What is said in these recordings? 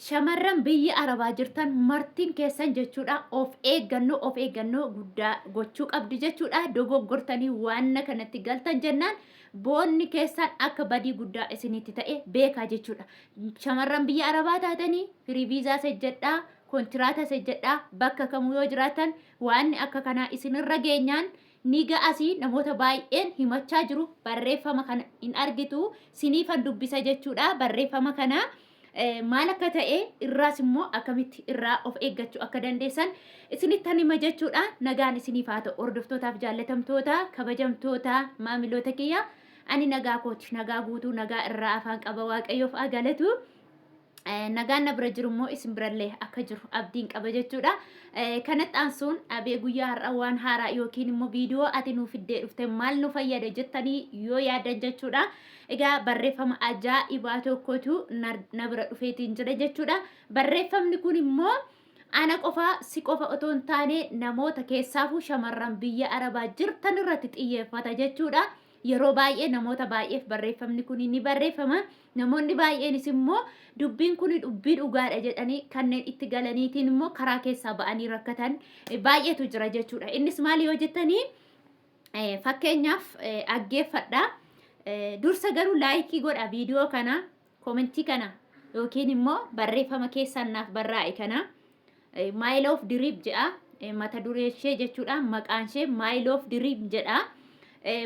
shamarran biyya arabaa jirtan martiin keessan jechuudha of eeggannoo guddaa gochuu qabdi jechuudha dogoggortanii waan kanatti galtan jennaan boonni keessan akka badii guddaa isinitti ta'e beekaa jechuudha shamarran biyya arabaa taatanii firii viizaa sejjedhaa kontiraata sejjedhaa bakka kamuu yoo jiraatan waan akka kanaa isinirra geenyaan ni ga'asii namoota baay'een himachaa jiru barreeffama kana hin argitu siniifan dubbisa jechuudha barreeffama kana maal akka ta'e irraas immoo akkamitti irraa of eeggachuu akka dandeessan isinittan hima jechuudha nagaan isiniif haa ta'u hordoftootaaf jaallatamtoota kabajamtoota maamiloota kiyya ani nagaa kooti nagaa guutuu nagaa irraa afaan qaba waaqayyoof haa galatu nagaan na bira jiru immoo isin birallee akka jiru abdiin qaba jechuudha kanatti aansuun abee guyyaa har'a waan haaraa yookiin immoo viidiyoo ati nuuf fiddee dhufte maal nu fayyada jettanii yoo yaadan jechuudha egaa barreeffama ajaa'ibaa tokkotu na bira dhufeetiin jira jechuudha barreeffamni kun immoo ana qofa si qofa otoo hin taane namoota keessaafuu shamarran biyya arabaa jirtan irratti xiyyeeffata jechuudha yeroo baay'ee namoota baay'eef barreeffamni kun ni barreeffama namoonni baay'eenis immoo dubbiin kun dubbii dhugaadha jedhanii kanneen itti galaniitiin immoo karaa keessaa ba'anii rakkatan baay'eetu jira jechuudha innis maali yoo jettanii fakkeenyaaf dhaggeeffadha dursa garuu laayikii godha viidiyoo kana koomentii kana yookiin immoo barreeffama keessan naaf barraa'e kana My Love Drip jedha mata duree ishee jechuudha maqaan ishee My Love Drip jedha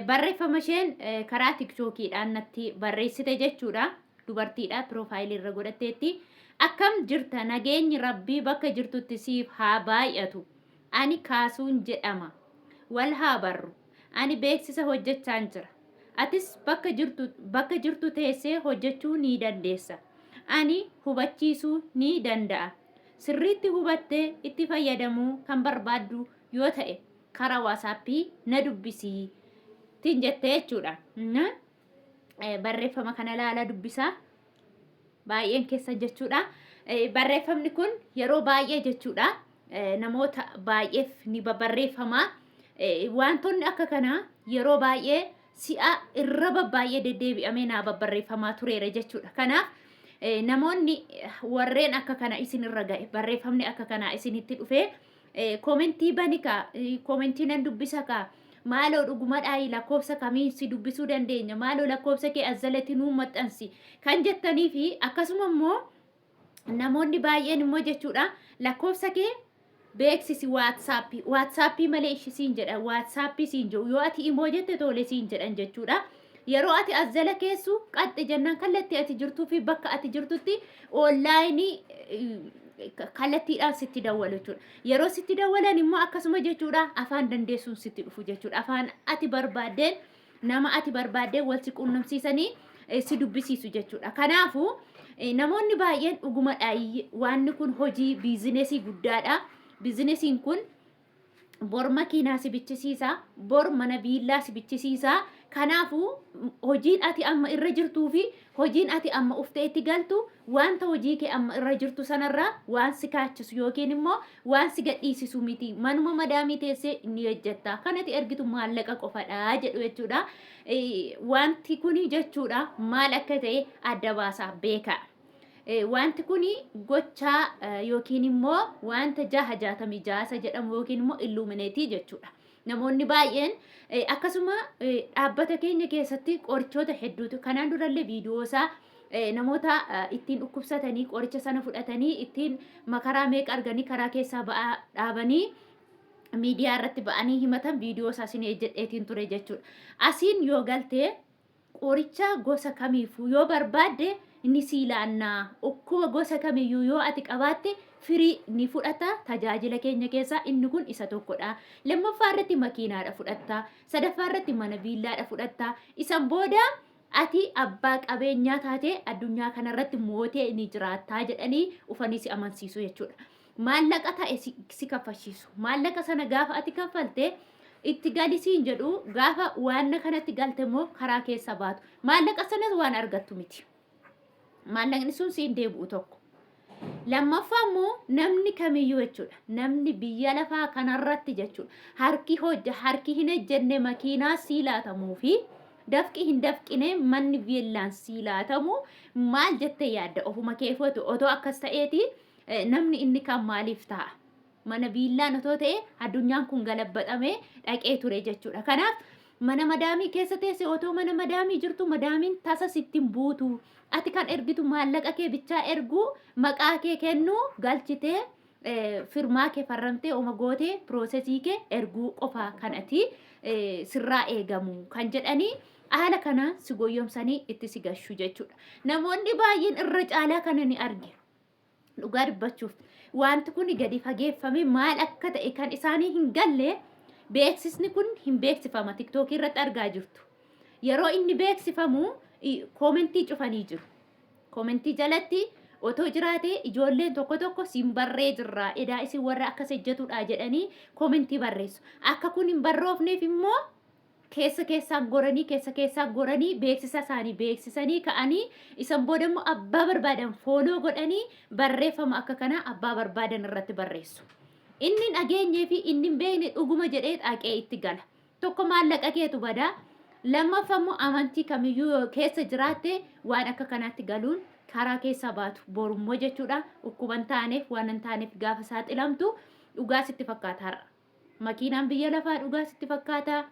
barreeffama isheen karaa tiktookiidhaan natti barreessite jechuudha dubartiidha piroofaayilii irra godhatteetti akkam jirta nageenyi rabbii bakka jirtutti siif haa baay'atu ani kaasuun jedhama wal haa barru ani beeksisa hojjechaan jira atis bakka jirtu teessee hojjechuu ni dandeessa ani hubachiisuu ni danda'a sirriitti hubattee itti fayyadamuu kan barbaaddu yoo ta'e karaa waasappii na dubbisii tin jettee jechuudha barreeffama kana laala dubbisaa baay'een keessa jechuudha barreeffamni kun yeroo baay'ee jechuudha namoota baay'eef ni barreeffama wantoonni akka kana yeroo baay'ee si'a irra baay'ee deddeebi'amee naa barreeffamaa tureera jechuudha kanaaf namoonni warreen akka kana isin irra ga'e barreeffamni akka kana isinitti dhufe koomentii banika koomentii nan dubbisa ka maaloo dhugumadhaa lakkoofsa kamii si dubbisuu dandeenya maaloo lakkoofsa kee azzalatti nuu maxxansi kan jettanii fi akkasuma immoo namoonni baay'een immoo jechuudha lakkoofsa kee beeksisi waatsaappii malee siin jedha waatsaappii siin jedhu yoo ati immoo jette tole siin jedhan jechuudha yeroo ati azzala keessu qaxxe jennaan kallattii ati jirtuu fi bakka ati jirtutti onlaayinii kallattiidhaan sitti dawwalu jechuudha yeroo sitti dawwalan immoo akkasuma jechuudha afaan dandeessuun sitti dhufu jechuudha afaan ati barbaaddeen nama ati barbaaddeen wal si quunnamsiisanii si dubbisiisu jechuudha kanaafu namoonni baay'een dhugumadha waanni kun hojii biizinesii guddaadha biizinesiin kun bor makiinaa si bichisiisa bor mana viillaa si bichisiisa kanaafu hojiin ati amma irra jirtuu fi hojiin ati amma uftee itti galtu wanta hojii kee amma irra jirtu sanarraa waan si kaachisu yookiin immoo waan si gadhiisisu miti manuma madaamii teessee ni hojjetta kanati ergitu maallaqa qofadha jedhu jechuudha wanti kuni jechuudha maal akka ta'e adda baasaa beeka wanti kuni gochaa yookiin immoo wanta 666 jedhamu yookiin immoo illumineetii jechuudha namoonni baay'een akkasuma dhaabbata keenya keessatti qorichoota hedduutu kanaan durallee viidiyoosaa namoota ittiin dhukkubsatanii qoricha sana fudhatanii ittiin makaraa meeqa arganii karaa keessaa ba'aa dhaabanii miidiyaa irratti ba'anii himatan viidiyoosaa isin jedheetiin ture jechuudha asiin yoo galtee qoricha gosa kamiifuu yoo barbaadde ni siilaannaa dhukkuba gosa kamiyyuu yoo ati qabaatte firii ni fudhata tajaajila keenya keessaa inni kun isa tokkodha lammaffaa irratti makiinaadha fudhatta sadaffaa irratti mana viillaadha fudhatta isan booda ati abbaa qabeenyaa taate addunyaa kanarratti mootee ni jiraattaa jedhanii ufanii si amansiisu jechuudha maallaqa ta'e si kaffalchiisu maallaqa sana gaafa ati kaffalte itti galisiin jedhu gaafa waan kanatti galte immoo karaa keessa baatu maallaqa sanas waan argattu miti maallaqni sun siin deebi'u tokko lammaffaa immoo namni kamiyyuu jechuudha namni biyya lafaa kanarratti jechuudha harki hin ejjenne makiinaa sii laatamuu fi dafqi hin dafqine manni viillaan sii laatamu maal jettee yaadda ofuma keefootu otoo akkas ta'eeti namni inni kan maaliif ta'a mana viillaan otoo ta'e addunyaan kun galabbaxamee dhaqee ture jechuudha. Kanaaf mana madaamii keessa teesse otoo mana madaamii jirtu madaamiin tasa sittiin buutu ati kan ergitu maallaqa kee bichaa erguu maqaa kee kennuu galchitee firmaa kee farramtee oma gootee piroosesii kee erguu qofaa kan ati sirraa eegamu kan jedhanii haala kanaan si goyyomsanii itti si gashu jechuudha. Namoonni baay'een irra caalaa kana ni arge. Dhugaa dubbachuuf wanti kun gadi fageeffame maal akka ta'e kan isaanii hin galle beeksisni kun hin beeksifama tiktookii irratti argaa jirtu. Yeroo inni beeksifamu koomentii cufanii jiru. Koomentii jalatti otoo jiraatee ijoolleen tokko tokko siin barree jirraa edaa isin warra akkas ejjatudha jedhanii koomentii barreessu. Akka kun hin barroofneef immoo keessaan goranii beeksisa isaanii beeksisanii ka'anii isan boodammoo abbaa barbaadan fooloo godhanii barreeffama akka kana abbaa barbaadan irratti barreessu. Inni dhageenyee fi inni hin beekne dhuguma jedhee xaaqee itti gala. Tokko maallaqa keetu badaa. Lammaffammoo amantii kamiyyuu keessa jiraatte waan akka kanaatti galuun karaa keessa baatu borummoo jechuudha. Ukkuban taaneef waan hin taaneef gaafa saaxilamtu dhugaa sitti fakkaata har'a. Makiinaan biyya lafaa dhugaa sitti fakkaata.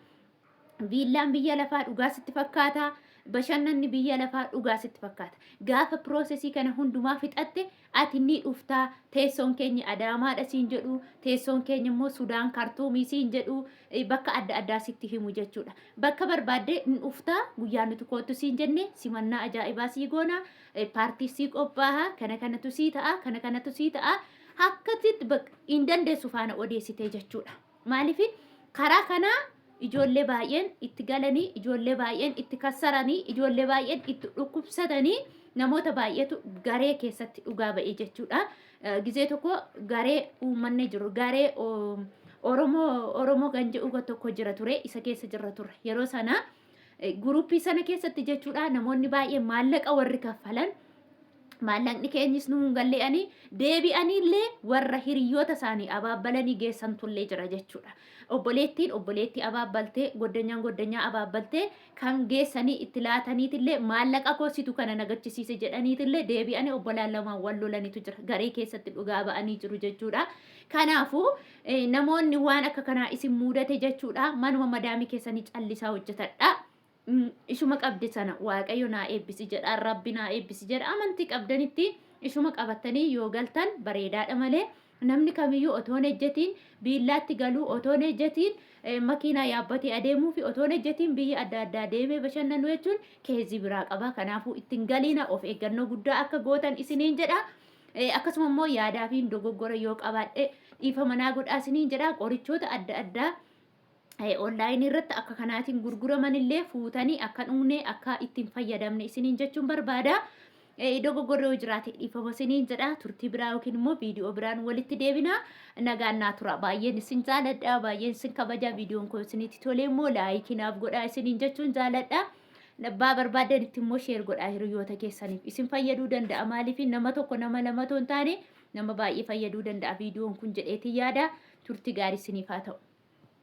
Viillaan biyya lafaa dhugaa sitti fakkaata. Bashannanni biyya lafaa dhugaa sitti fakkaata. Gaafa piroosesii kana hundumaa fixatte ati ni dhuftaa teessoon keenya Adaamaadha siin jedhu teessoon keenya immoo Sudaan Kartuumii siin jedhu bakka adda addaa sitti himu jechuudha. Bakka barbaadde ni dhuftaa guyyaa nuti kootu siin jenne simannaa ajaa'ibaa sii goona paartii sii qophaa'a kana kanatu sii ta'a kana kanatu sii ta'a akkasitti hin dandeessu faana odeessitee jechuudha. Maaliif karaa kanaa ijoollee baay'een itti galanii ijoollee baay'een itti kassaranii ijoollee baay'een itti dhukkubsatanii namoota baay'eetu garee keessatti dhugaa ba'ee jechuudha. Gizee tokko garee uummanni jiru garee Oromoo kan jedhu tokko jira ture isa keessa jira ture yeroo sana guruppii sana keessatti jechuudha namoonni baay'een maallaqa warri kaffalan maallaqni keenyis nu galle'anii deebi'aniillee warra hiriyoota isaanii abaabbalanii geessan tullee jira jechuudha. Obboleettii abaabbaltee goddanyaa abaabbaltee kan geessanii itti laataniitillee maallaqa koositu kana nagachisiise jedhaniitillee deebi'anii obbolaan lamaan wal lolanitu jira garee keessatti dhugaa ba'anii jiru jechuudha. Kanaafuu namoonni waan akka kanaa isin mudate jechuudha manuma madaamii keessanii callisaa hojjetadha. Ishuma qabdi sana waaqayyo naa eebbisi jedha rabbi naa eebbisi jedha amantii qabdanitti ishuma qabattanii yoo galtan bareedaadha malee namni kamiyyuu otoon ejjetiin biillaatti galuu otoon ejjetiin makiinaa yaabbatee adeemuu fi otoon ejjetiin biyya adda addaa deemee bashannanuu jechuun keezii biraa qaba. Kanaafuu ittiin galiina of eeggannoo guddaa akka gootan isiniin jedha. Akkasuma immoo yaadaa fi dogoggora yoo qabaadhe dhiifama naa godhaa isiniin jedha. Qorichoota adda addaa online irratti akka kanaatiin gurguraman illee fuutanii akka dhuunee akka ittiin fayyadamne isiniin jechuun barbaada. Dogoggorri yoo jiraate dhiifama isiniin jedha. Turtii biraa yookiin immoo viidiyoo biraan walitti deebina. Nagaan naa tura. Baay'een isin jaaladha. Baay'een isin kabaja. Viidiyoon kun isinitti tole immoo laayikii naaf godhaa isiniin jechuun jaaladha. Nabbaa barbaadan itti immoo sheer godhaa hiriyoota keessaniif isin fayyaduu danda'a. Maaliif nama tokko nama lama otoo hin taane nama baay'ee fayyaduu danda'a viidiyoon kun jedheetii yaada. Turtii gaarii isiniif haa ta'u.